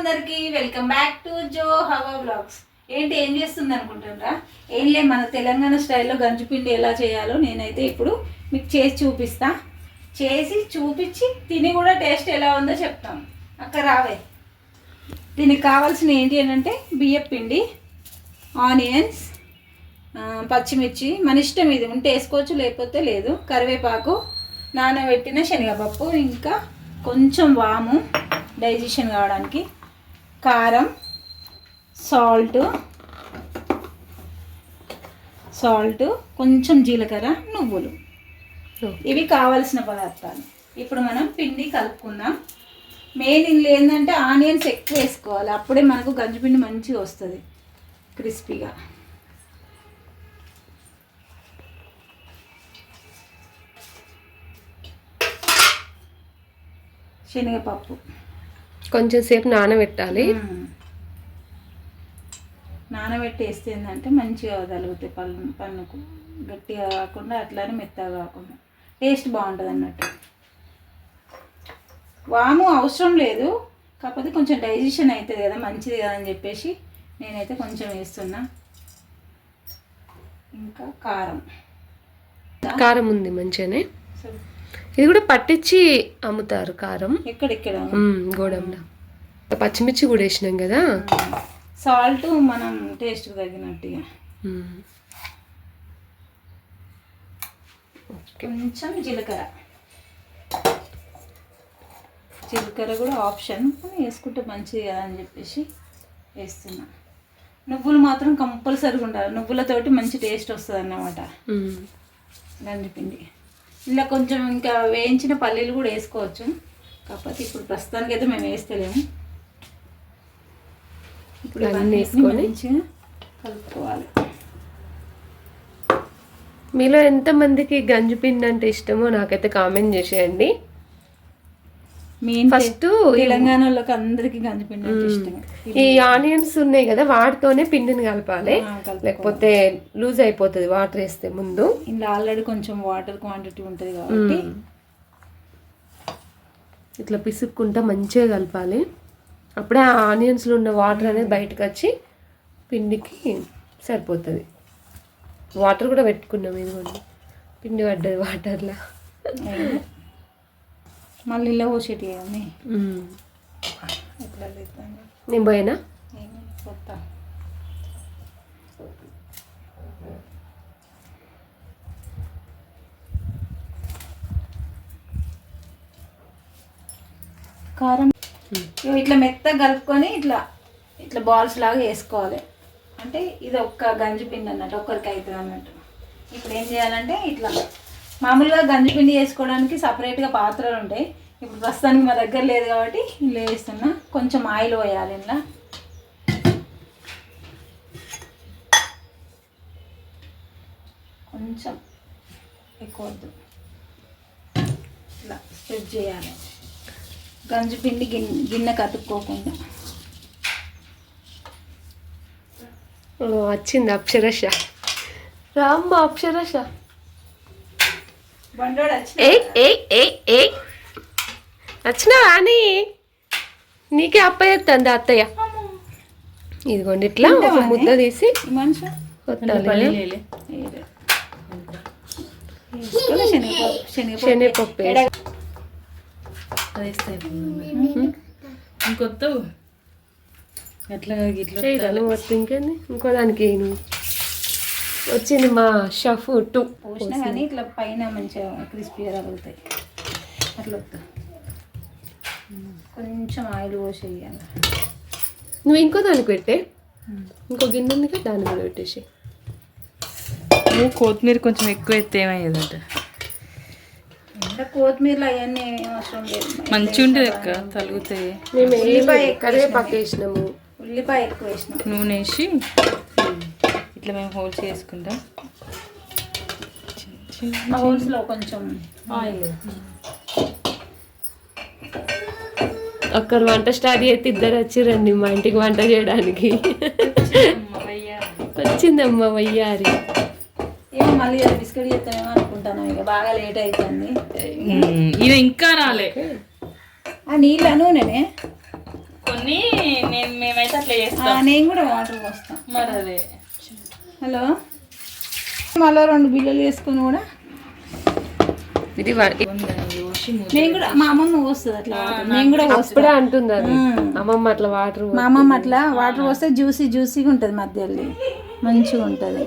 అందరికి welcome back to జో హవా blogs. ఏం చేస్తుంది అనుకుంటున్నారా? ఏం లే, మన తెలంగాణ స్టైల్లో గంజిపిండి ఎలా చేయాలో నేనైతే ఇప్పుడు మీకు చేసి చూపిస్తా. చేసి చూపించి తిని కూడా టేస్ట్ ఎలా ఉందో చెప్తాం. అక్క రావే. దీనికి కావాల్సిన ఏంటి అంటే బియ్యం పిండి, ఆనియన్స్, పచ్చిమిర్చి, మన ఇష్టం, ఇది ఉంటే వేసుకోవచ్చు లేకపోతే లేదు, కరివేపాకు, నానబెట్టిన శనగపప్పు, ఇంకా కొంచెం వాము డైజెషన్ కావడానికి, కారం, సాల్ట్, కొంచెం జీలకర్ర, నువ్వులు. ఇవి కావాల్సిన పదార్థాలు. ఇప్పుడు మనం పిండి కలుపుకుందాం. మెయిన్ ఇందులో ఏంటంటే ఆనియన్స్ ఎక్కువ వేసుకోవాలి, అప్పుడే మనకు గంజిపిండి మంచిగా వస్తుంది క్రిస్పీగా. శనగపప్పు కొంచెం సేపు నానబెట్టాలి. నానబెట్టి వేస్తే ఏంటంటే మంచిగా తలుగుతాయి పన్నుకు, గట్టిగా కాకుండా అట్లానే మెత్తగా కాకుండా టేస్ట్ బాగుంటుంది అన్నట్టు. వాము అవసరం లేదు, కాకపోతే కొంచెం డైజెషన్ అవుతుంది కదా, మంచిది కదా అని చెప్పేసి నేనైతే కొంచెం వేస్తున్నా. ఇంకా కారం ఉంది మంచిగానే. ఇది కూడా పట్టించి అమ్ముతారు కారం ఎక్కడెక్కడ గోడంలో. పచ్చిమిర్చి కూడా వేసినాం కదా. సాల్ట్ మనం టేస్ట్కి తగినట్టుగా. కొంచెం జీలకర్ర కూడా ఆప్షన్, వేసుకుంటే మంచిది కదా అని చెప్పేసి వేస్తున్నా. నువ్వులు మాత్రం కంపల్సరీగా ఉండాలి, నువ్వులతోటి మంచి టేస్ట్ వస్తుంది అన్నమాట గంజిపిండి. ఇలా కొంచెం ఇంకా వేయించిన పల్లీలు కూడా వేసుకోవచ్చు, కాకపోతే ఇప్పుడు ప్రస్తుతానికైతే మేము వేస్తలేము. ఇప్పుడు అన్నీ వేసుకొని మంచిగా కలుపుకోవాలి. మీలో ఎంతమందికి గంజిపిండి అంటే ఇష్టమో నాకైతే కామెంట్ చేసేయండి. ఫస్ట్ తెలంగాణలోకి అందరికి గంజిపిండి అంటే ఇష్టం. ఈ ఆనియన్స్ ఉన్నాయి కదా, వాటితోనే పిండిని కలపాలి, లేకపోతే లూజ్ అయిపోతుంది వాటర్ వేస్తే ముందు. ఇందులో ఆల్రెడీ కొంచెం వాటర్ క్వాంటిటీ ఉంటుంది కాబట్టి ఇట్లా పిసుక్కుంటా మంచిగా కలపాలి. అప్పుడే ఆ ఆనియన్స్లో ఉన్న వాటర్ అనేది బయటకు వచ్చి పిండికి సరిపోతుంది. వాటర్ కూడా పెట్టుకున్నాం, ఇదిగోండి పిండి పడ్డది వాటర్లో. మళ్ళీ ఇలా పోసేటి కానీ ఎట్లా నేను పోయినా పోతా. కారం ఇట్లా మెత్తగా కలుపుకొని ఇట్లా బాల్స్ లాగా వేసుకోవాలి. అంటే ఇది ఒక్క గంజిపిండి అన్నట్టు, ఒక్కరికి అవుతుంది అన్నట్టు. ఇప్పుడు ఏం చేయాలంటే ఇట్లా మామూలుగా గంజిపిండి వేసుకోవడానికి సపరేట్గా పాత్రలు ఉంటాయి. ఇప్పుడు ప్రస్తుతానికి మా దగ్గర లేదు కాబట్టి ఇలా వేస్తున్నా. కొంచెం ఆయిల్ పోయాలి, ఇలా కొంచెం ఎక్కువ వద్దు, ఇలా స్ప్రెడ్ చేయాలి గంజిపిండి గిన్నె కతుక్కోకుండా. వచ్చింది అప్సరశ, రామ్మ అప్సరశ. వచ్చినా అని నీకే అప్పయ్యేస్తుంది అత్తయ్య. ఇదిగోండి ఇట్లా ఒక ముద్ద తీసి శనగపప్పు ఇంకొద్దు ఎట్లా ఇంకేంది ఇంకో దానికి వచ్చింది మా షఫ్ 2 పోసినా కానీ ఇట్లా పైన మంచిగా క్రిస్పీగా తగులుతాయి. అట్లా కొంచెం ఆయిల్ పోసేయాలి. నువ్వు ఇంకో దానికి పెట్టే, ఇంకో గిన్నె ఉంది కదా దాన్ని కూడా పెట్టేసి. నువ్వు కొత్తిమీర కొంచెం ఎక్కువ ఎత్తే ఏమయ్యేదంట. కొత్తిమీరలో అవన్నీ అవసరం లేదు, మంచిగా ఉంటుంది అక్క, తలుగుతాయి. మేము కరివేపాకు వేసినాము, ఉల్లిపాయ ఎక్కువ వేసినాం, నూనె వేసి ఇట్లా మేము హోల్స్ వేసుకుంటాం. హోల్స్లో కొంచెం ఆయిల్. ఒక్కరు వంట స్టార్ట్ చేస్తే ఇద్దరు వచ్చిరండి మా ఇంటికి వంట చేయడానికి. వచ్చిందమ్మా వయ్యారి. ఏమో మళ్ళీ బిస్కెట్ చేస్తామేమో అనుకుంటాను, ఇక బాగా లేట్ అవుతుంది. ఇది ఇంకా రాలే. ఆ నీళ్ళ నూనెనే కొన్ని వేస్తాం. నేను కూడా వాటర్ పోస్తాను. మరి అదే హలో, మళ్ళీ 2 బిల్లలు వేసుకొని కూడా ఇది నేను కూడా, మా అమ్మమ్మ పోస్తుంది అట్లా వాటర్. నేను కూడా అప్పుడే అంటుంది అది అమ్మమ్మ అట్లా వాటర్ మా అమ్మమ్మ అట్లా వాటర్ పోస్తే జ్యూసీగా ఉంటుంది, మధ్యలో మంచిగా ఉంటుంది.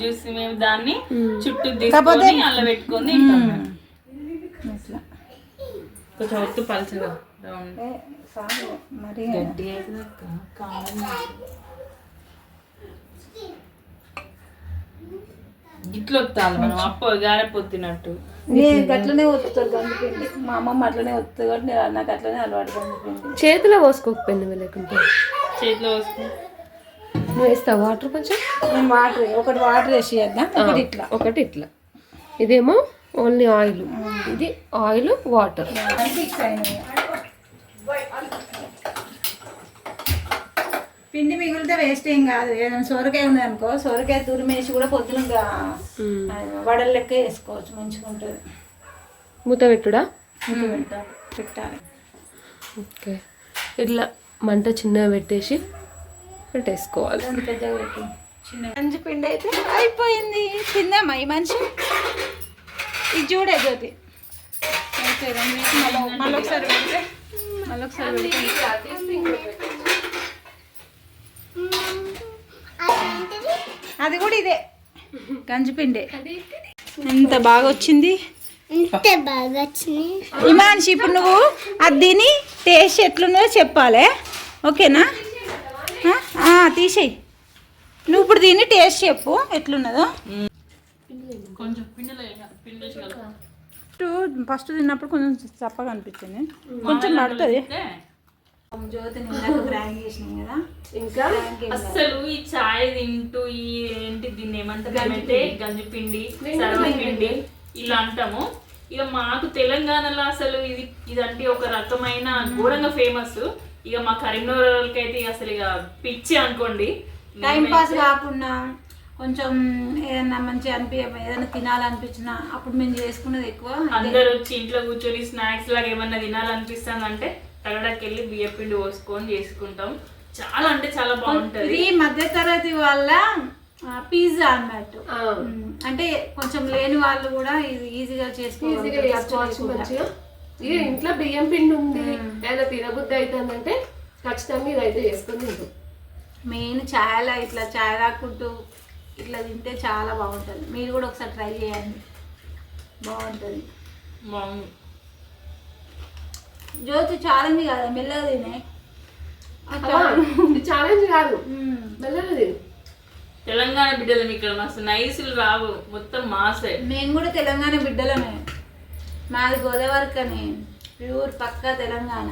జ్యూసి మేము దాన్ని చుట్టూ తీసుకొని అలా పెట్టుకొని అట్లా కొంచెం ఒత్తు పలచగా రౌండ్ మరి గడ్డి అయితే కారం ఇట్లా వత్తాలి మనం గారెపోతున్నట్టు. నేను అట్లనే ఒత్తుతాను గంజిపిండి, మా అమ్మమ్మ అట్లనే ఒత్తుతుంది కాబట్టి నాకు అట్లనే అలవాటు గంజిపిండి. చేతిలో పోసుకోకపోయింది లేకుంటే చేతిలో వస్తుంది. నువ్వు వేస్తావు వాటర్ కొంచెం? నేను ఒకటి వాటర్ వేసి చేద్దాం, ఒకటి ఇట్లా. ఇదేమో ఓన్లీ ఆయిల్, ఇది ఆయిల్ వాటర్. పిండి మిగిలితే వేస్ట్ ఏం కాదు. ఏదైనా సొరకాయ ఉంది అనుకో, సొరకాయ తురిమేసి కూడా పొద్దున వడల లెక్క వేసుకోవచ్చు, మంచిగా ఉంటుంది. మూత పెట్టుడా? పెట్టాలి. ఓకే, ఇట్లా మంట చిన్నగా పెట్టేసుకోవాలి. పెద్దగా పెట్టి గంజి పిండి అయితే అయిపోయింది. తిందామా ఈ మనిషి? ఇది చూడే జ్యోతి. మళ్ళీ ఒకసారి పెడితే అది కూడా ఇదే గంజిపిండే. ఎంత బాగా వచ్చింది ఈ మనిషి. ఇప్పుడు నువ్వు అది తిని టేస్ట్ ఎట్లున్నదో చెప్పాలి, ఓకేనా? తీసేయి. నువ్వు ఇప్పుడు తిని టేస్ట్ చెప్పు ఎట్లున్నదో. ఫస్ట్ తిన్నప్పుడు కొంచెం చప్పగా అనిపించింది, కొంచెం పడుతుంది. జ్యోతిని గ్రైండ్ చేసినాం కదా. ఇంకా అసలు ఈ చాయ్ తింటూ ఈ ఏంటి దీన్ని ఏమంటారంటే గంజిపిండి, సర్వపిండి ఇలా అంటాము. ఇక మాకు తెలంగాణలో అసలు ఇదంటే ఒక రకమైన ఘోరంగా ఫేమస్. ఇక మా కరీంనగర్ వాళ్ళకి అయితే అసలు ఇక పిచ్చి అనుకోండి. టైం పాస్ కాకుండా కొంచెం ఏదన్నా మంచి ఏదైనా తినాలనిపించినా అప్పుడు మేము చేసుకునేది ఎక్కువ. అందరు వచ్చి ఇంట్లో కూర్చొని స్నాక్స్ లాగా ఏమన్నా తినాలనిపిస్తుంది అంటే తగడకి వెళ్ళి బియ్య పిండి పోసుకొని చేసుకుంటాం. చాలా అంటే చాలా బాగుంటది. ఇది మధ్యతరగతి వాళ్ళ పిజ్జా అన్నట్టు. అంటే కొంచెం లేని వాళ్ళు కూడా ఇది ఈజీగా చేసుకోవచ్చు మంచిగా. ఇక ఇంట్లో బియ్యం పిండి ఉంది, ఏదైనా తినబుద్ధి అవుతుందంటే ఖచ్చితంగా ఇదైతే చేసుకొని తింటాం. మెయిన్ ఛాయలా ఇట్లా ఛాయ్ రాకుంటూ ఇట్లా తింటే చాలా బాగుంటుంది. మీరు కూడా ఒకసారి ట్రై చేయండి, బాగుంటుంది. జ్యోతి ఛాలెంజ్ కాదా, మెల్లగా తినే. ఛాలెంజ్ కాదు, మెల్లగా తిను. తెలంగాణ బిడ్డలు ఇక్కడ మస్తు నైసులు రావు, మొత్తం మాసే. మేము కూడా తెలంగాణ బిడ్డలమే. మాది గోదావరి కానీ ప్యూర్ పక్కా తెలంగాణ.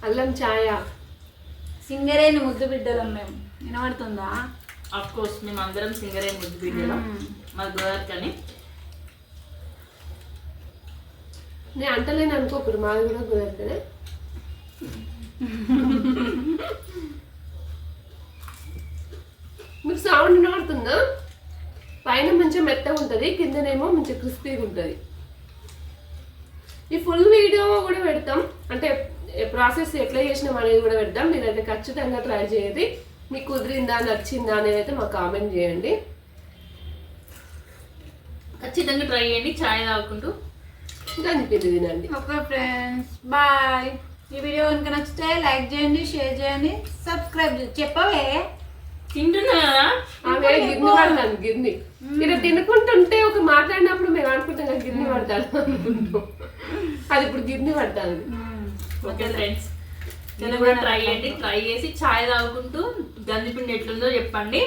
అల్లం ఛాయ సింగరేణి ముద్దు బిడ్డలం మేము. వినబడుతుందా? ఆఫ్ కోర్స్ మేము అందరం సింగరేణి ముద్దు బిడ్డలం, మాది గోదావరి కానీ. నేను అంటలేను అనుకోకూడదు, మాది కూడా గోదావరికనే. మీకు సౌండ్ వినబడుతుందా? పైన మంచిగా మెత్తగా ఉంటుంది, కిందనేమో మంచిగా క్రిస్పీగా ఉంటుంది. ఈ ఫుల్ వీడియో కూడా పెడతాం, అంటే ప్రాసెస్ ఎట్లా చేసినాం అనేది కూడా పెడతాం. మీరైతే ఖచ్చితంగా ట్రై చేయండి. మీకు కుదిరిందా, నచ్చిందా అనేది అయితే మాకు కామెంట్ చేయండి. ఖచ్చితంగా ట్రై చేయండి, ఛాయ్ తాగుకుంటూ గంజిపిండి తినండి. Okay friends, bye. ఈ వీడియో కనుక నచ్చితే లైక్ చేయండి, షేర్ చేయండి, సబ్స్క్రైబ్ చేయండి. చెప్పవే తింటున్నా కదా ఆమె గిన్నె పడతాను. గిన్నె ఇలా తినుకుంటుంటే ఒక మాట్లాడినప్పుడు మేము అనుకుంటాం కదా గిన్నె పడతాను అనుకుంటాం, అది ఇప్పుడు గిన్నె పడతాను. ఓకే ఫ్రెండ్స్, మీరు కూడా ట్రై చేయండి. ట్రై చేసి ఛాయ్ తాగుకుంటూ గంజిపిండి ఎట్లుందో చెప్పండి.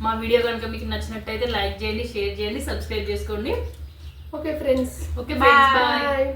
మా వీడియో కనుక మీకు నచ్చినట్టయితే లైక్ చేయండి, షేర్ చేయండి, సబ్స్క్రైబ్ చేసుకోండి. Okay friends, okay friends, bye.